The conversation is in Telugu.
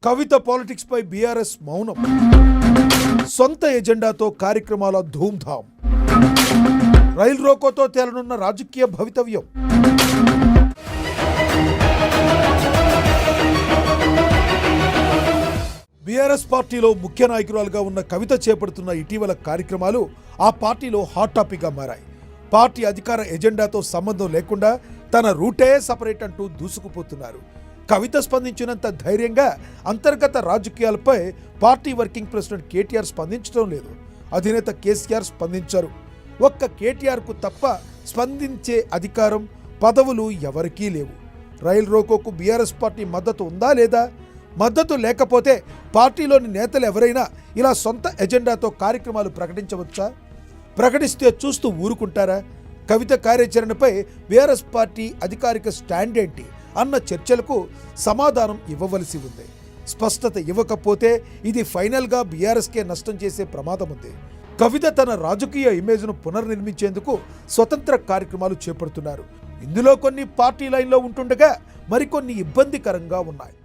కవిత పాలిటిక్స్ పై బీఆర్ఎస్ మౌనం. సొంత ఎజెండాతో కార్యక్రమాల ధూమ్ధాం. రైలు రోకోతో తేలనున్న రాజకీయ భవితవ్యం. బీఆర్ఎస్ పార్టీలో ముఖ్య నాయకురాలుగా ఉన్న కవిత చేపడుతున్న ఇటీవల కార్యక్రమాలు ఆ పార్టీలో హాట్ టాపిక్గా మారాయి. పార్టీ అధికార ఎజెండాతో సంబంధం లేకుండా తన రూటే సపరేట్ అంటూ దూసుకుపోతున్నారు. కవిత స్పందించినంత ధైర్యంగా అంతర్గత రాజకీయాలపై పార్టీ వర్కింగ్ ప్రెసిడెంట్ కేటీఆర్ స్పందించడం లేదు. అధినేత కేసీఆర్ స్పందించారు. ఒక్క కేటీఆర్కు తప్ప స్పందించే అధికారం, పదవులు ఎవరికీ లేవు. రైలు రోకోకు బీఆర్ఎస్ పార్టీ మద్దతు ఉందా లేదా? మద్దతు లేకపోతే పార్టీలోని నేతలు ఎవరైనా ఇలా సొంత ఎజెండాతో కార్యక్రమాలు ప్రకటించవచ్చా? ప్రకటిస్తే చూస్తూ ఊరుకుంటారా? కవిత కార్యాచరణపై బీఆర్ఎస్ పార్టీ అధికారిక స్టాండ్ ఏంటి అన్న చర్చలకు సమాధానం ఇవ్వవలసి ఉంది. స్పష్టత ఇవ్వకపోతే ఇది ఫైనల్గా బీఆర్ఎస్కే నష్టం చేసే ప్రమాదం ఉంది. కవిత తన రాజకీయ ఇమేజ్ను పునర్నిర్మించేందుకు స్వతంత్ర కార్యక్రమాలు చేపడుతున్నారు. ఇందులో కొన్ని పార్టీ లైన్లో ఉంటుండగా మరికొన్ని ఇబ్బందికరంగా ఉన్నాయి.